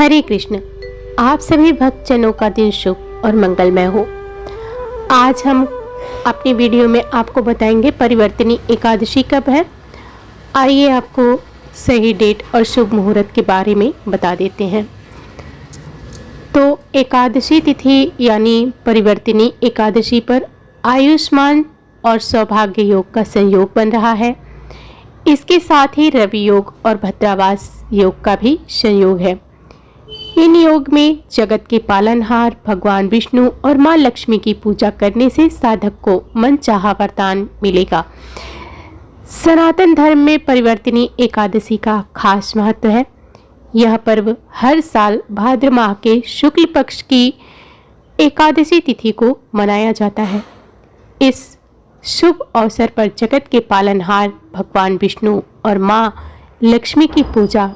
हरे कृष्ण। आप सभी भक्तजनों का दिन शुभ और मंगलमय हो। आज हम अपनी वीडियो में आपको बताएंगे परिवर्तनी एकादशी कब है। आइए आपको सही डेट और शुभ मुहूर्त के बारे में बता देते हैं। तो एकादशी तिथि यानी परिवर्तनी एकादशी पर आयुष्मान और सौभाग्य योग का संयोग बन रहा है। इसके साथ ही रवि योग और भद्रावास योग का भी संयोग है। इन योग में जगत के पालनहार भगवान विष्णु और मां लक्ष्मी की पूजा करने से साधक को मनचाहा वरदान मिलेगा। सनातन धर्म में परिवर्तनी एकादशी का खास महत्व है। यह पर्व हर साल भाद्र माह के शुक्ल पक्ष की एकादशी तिथि को मनाया जाता है। इस शुभ अवसर पर जगत के पालनहार भगवान विष्णु और मां लक्ष्मी की पूजा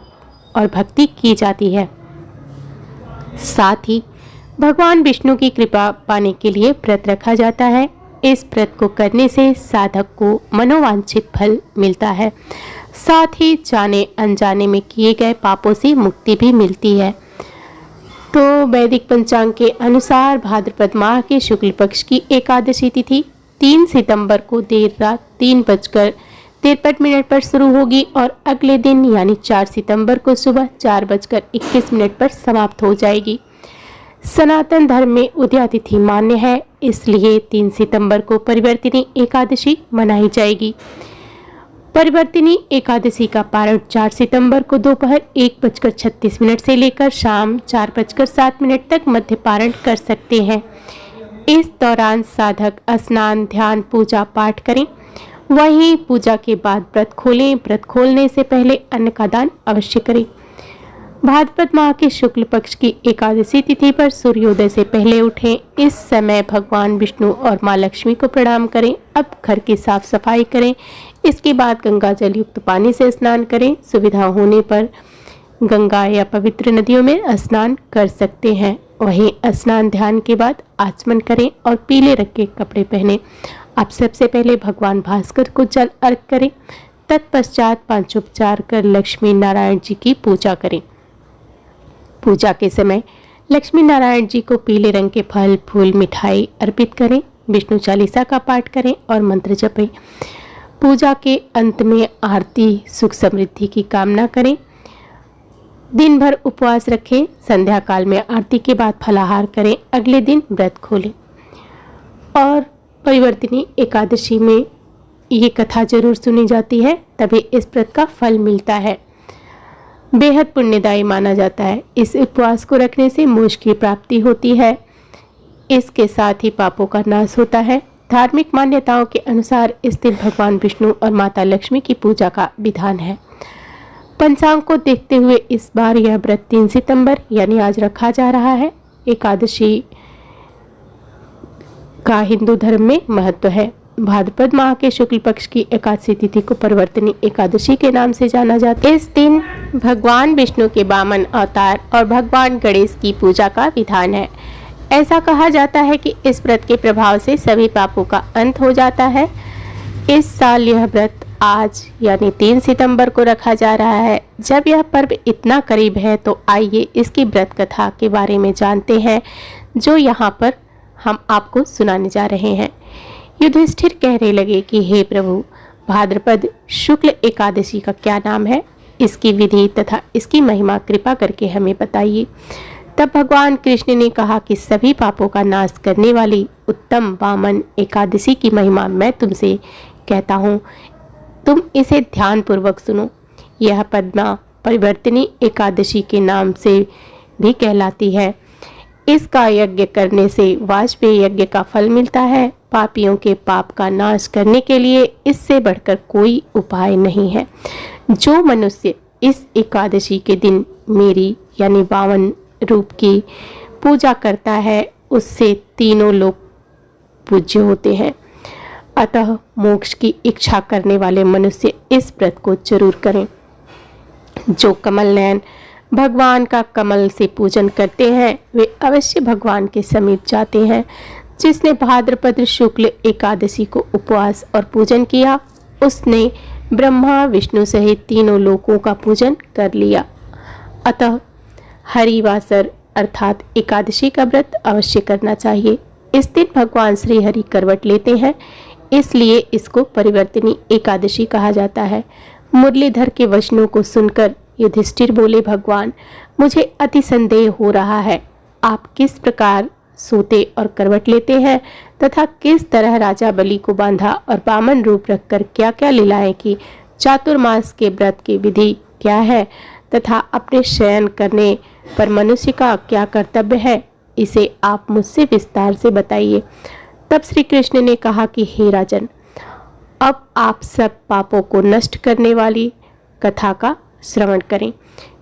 और भक्ति की जाती है। साथ ही भगवान विष्णु की कृपा पाने के लिए व्रत रखा जाता है। इस व्रत को करने से साधक को मनोवांछित फल मिलता है। साथ ही जाने अनजाने में किए गए पापों से मुक्ति भी मिलती है। तो वैदिक पंचांग के अनुसार भाद्रपद माह के शुक्ल पक्ष की एकादशी तिथि 3 सितंबर को देर रात 3:53 पर शुरू होगी और अगले दिन यानी 4 सितंबर को सुबह 4:21 पर समाप्त हो जाएगी। सनातन धर्म में उदया तिथि मान्य है, इसलिए 3 सितंबर को परिवर्तनी एकादशी मनाई जाएगी। परिवर्तनी एकादशी का पारण 4 सितंबर को दोपहर 1:36 से लेकर शाम 4:07 तक मध्य पारण कर सकते हैं। इस दौरान साधक स्नान, ध्यान, पूजा पाठ करें। वहीं पूजा के बाद व्रत खोलें। व्रत खोलने से पहले अन्न का दान अवश्य करें। भाद्रपद माह के शुक्ल पक्ष की एकादशी तिथि पर सूर्योदय से पहले उठें। इस समय भगवान विष्णु और मां लक्ष्मी को प्रणाम करें। अब घर की साफ सफाई करें। इसके बाद गंगा जल युक्त पानी से स्नान करें। सुविधा होने पर गंगा या पवित्र नदियों में स्नान कर सकते हैं। वहीं स्नान ध्यान के बाद आचमन करें और पीले रंग के कपड़े पहने। आप सबसे पहले भगवान भास्कर को जल अर्घ करें। तत्पश्चात पंचोपचार कर लक्ष्मी नारायण जी की पूजा करें। पूजा के समय लक्ष्मी नारायण जी को पीले रंग के फल, फूल, मिठाई अर्पित करें। विष्णु चालीसा का पाठ करें और मंत्र जपें। पूजा के अंत में आरती, सुख समृद्धि की कामना करें। दिन भर उपवास रखें। संध्या काल में आरती के बाद फलाहार करें। अगले दिन व्रत खोलें। और परिवर्तनी एकादशी में ये कथा जरूर सुनी जाती है, तभी इस व्रत का फल मिलता है। बेहद पुण्यदायी माना जाता है। इस उपवास को रखने से मोक्ष की प्राप्ति होती है। इसके साथ ही पापों का नाश होता है। धार्मिक मान्यताओं के अनुसार इस दिन भगवान विष्णु और माता लक्ष्मी की पूजा का विधान है। पंचांग को देखते हुए इस बार यह व्रत 3 सितंबर यानी आज रखा जा रहा है। एकादशी का हिंदू धर्म में महत्व है। भाद्रपद माह के शुक्ल पक्ष की एकादशी तिथि को परिवर्तनी एकादशी के नाम से जाना जाता है। इस दिन भगवान विष्णु के वामन अवतार और भगवान गणेश की पूजा का विधान है। ऐसा कहा जाता है कि इस व्रत के प्रभाव से सभी पापों का अंत हो जाता है। इस साल यह व्रत आज यानी 3 सितंबर को रखा जा रहा है। जब यह पर्व इतना करीब है तो आइए इसकी व्रत कथा के बारे में जानते हैं, जो यहाँ पर हम आपको सुनाने जा रहे हैं। युधिष्ठिर कहने लगे कि हे प्रभु, भाद्रपद शुक्ल एकादशी का क्या नाम है, इसकी विधि तथा इसकी महिमा कृपा करके हमें बताइए। तब भगवान कृष्ण ने कहा कि सभी पापों का नाश करने वाली उत्तम वामन एकादशी की महिमा मैं तुमसे कहता हूँ, तुम इसे ध्यान पूर्वक सुनो। यह पद्मा परिवर्तनी एकादशी के नाम से भी कहलाती है। इसका यज्ञ करने से वाजपेय यज्ञ का फल मिलता है। पापियों के पाप का नाश करने के लिए इससे बढ़कर कोई उपाय नहीं है। जो मनुष्य इस एकादशी के दिन मेरी यानी वामन रूप की पूजा करता है, उससे तीनों लोग पूज्य होते हैं। अतः मोक्ष की इच्छा करने वाले मनुष्य इस व्रत को जरूर करें। जो कमल नयन भगवान का कमल से पूजन करते हैं, वे अवश्य भगवान के समीप जाते हैं। जिसने भाद्रपद शुक्ल एकादशी को उपवास और पूजन किया, उसने ब्रह्मा विष्णु सहित तीनों लोकों का पूजन कर लिया। अतः हरिवासर अर्थात एकादशी का व्रत अवश्य करना चाहिए। इस दिन भगवान श्री हरि करवट लेते हैं, इसलिए इसको परिवर्तनी एकादशी कहा जाता है। मुरलीधर के वचनों को सुनकर युधिष्ठिर बोले, भगवान मुझे अति संदेह हो रहा है, आप किस प्रकार सोते और करवट लेते हैं तथा किस तरह राजा बलि को बांधा और वामन रूप रखकर क्या क्या लीलाएं की, चातुर्मास के व्रत की विधि क्या है तथा अपने शयन करने पर मनुष्य का क्या कर्तव्य है, इसे आप मुझसे विस्तार से बताइए। तब श्री कृष्ण ने कहा कि हे राजन, अब आप सब पापों को नष्ट करने वाली कथा का श्रवण करें।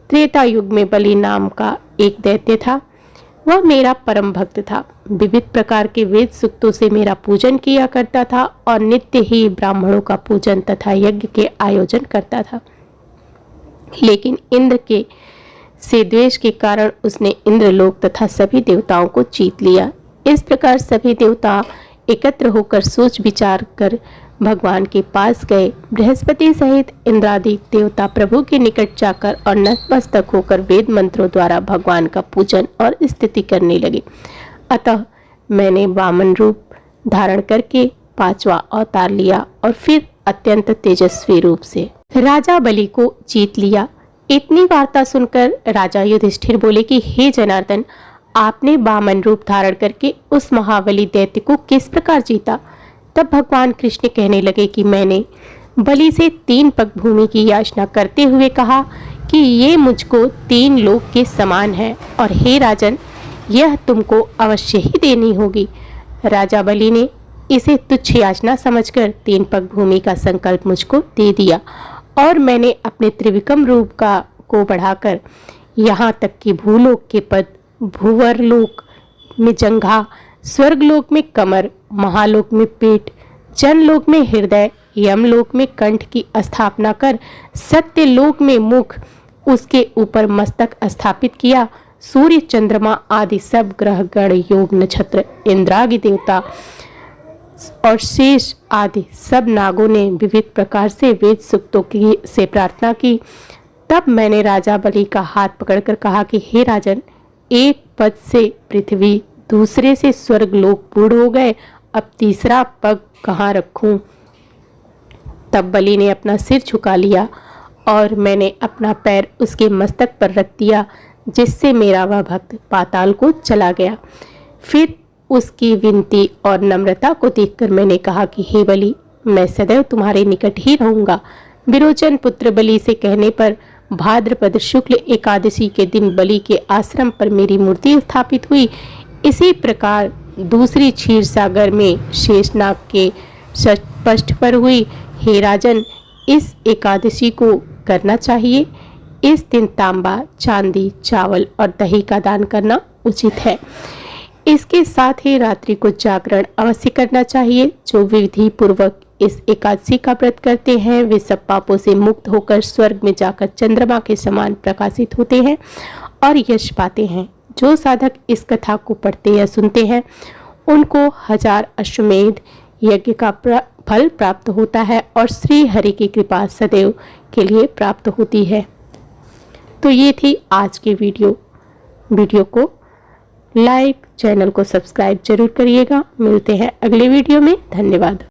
त्रेता युग में बलि नाम का एक दैत्य था। वह मेरा परम भक्त था, विविध प्रकार के वेद सूक्तों से मेरा पूजन किया करता था और नित्य ही ब्राह्मणों का पूजन तथा यज्ञ के आयोजन करता था। लेकिन इंद्र के से द्वेष के कारण उसने इंद्रलोक तथा सभी देवताओं को जीत लिया। इस प्रकार सभी देवता एकत्र होकर सोच विचार कर भगवान के पास गए। बृहस्पति सहित इंद्रादि देवता प्रभु के निकट जाकर और नतमस्तक होकर वेद मंत्रों द्वारा भगवान का पूजन और स्तुति करने लगे। अतः मैंने वामन रूप धारण करके 5वां अवतार लिया और फिर अत्यंत तेजस्वी रूप से राजा बलि को जीत लिया। इतनी वार्ता सुनकर राजा युधिष्ठिर बोले कि हे जनार्दन, आपने वामन रूप धारण करके उस महाबली दैत्य को किस प्रकार जीता? तब भगवान कृष्ण कहने लगे कि मैंने बलि से 3 पग भूमि की याचना करते हुए कहा कि ये मुझको 3 लोक के समान है और हे राजन, यह तुमको अवश्य ही देनी होगी। राजा बलि ने इसे तुच्छ याचना समझकर 3 पग भूमि का संकल्प मुझको दे दिया और मैंने अपने त्रिविक्रम रूप को बढ़ाकर यहाँ तक कि भूलोक के पद, भूवरलोक में जंघा, स्वर्गलोक में कमर, महालोक में पेट, जनलोक में हृदय, यमलोक में कंठ की स्थापना कर सत्यलोक में मुख, उसके ऊपर मस्तक स्थापित किया। सूर्य, चंद्रमा आदि सब ग्रह गण, योग, नक्षत्र, इंद्रादि देवता और शेष आदि सब नागों ने विविध प्रकार से वेद सूक्तों की से प्रार्थना की। तब मैंने राजा बलि का हाथ पकड़कर कहा कि हे राजन, एक पद से पृथ्वी, दूसरे से स्वर्ग लोक पूर्ण हो गए, अब तीसरा पग कहाँ रखूं? तब बलि ने अपना सिर झुका लिया और मैंने अपना पैर उसके मस्तक पर रख दिया, जिससे मेरा वह भक्त पाताल को चला गया। फिर उसकी विनती और नम्रता को देखकर मैंने कहा कि हे बलि, मैं सदैव तुम्हारे निकट ही रहूंगा। विरोचन पुत्र बलि से कहने पर भाद्रपद शुक्ल एकादशी के दिन बलि के आश्रम पर मेरी मूर्ति स्थापित हुई। इसी प्रकार दूसरी क्षीर सागर में शेषनाग के पृष्ठ पर हुई। हे राजन, इस एकादशी को करना चाहिए। इस दिन तांबा, चांदी, चावल और दही का दान करना उचित है। इसके साथ ही रात्रि को जागरण अवश्य करना चाहिए। जो विधि पूर्वक इस एकादशी का व्रत करते हैं वे सब पापों से मुक्त होकर स्वर्ग में जाकर चंद्रमा के समान प्रकाशित होते हैं और यश पाते हैं। जो साधक इस कथा को पढ़ते या सुनते हैं उनको 1000 अश्वमेध यज्ञ का फल प्राप्त होता है और श्री हरि की कृपा सदैव के लिए प्राप्त होती है। तो ये थी आज की वीडियो को लाइक, चैनल को सब्सक्राइब जरूर करिएगा। मिलते हैं अगले वीडियो में। धन्यवाद।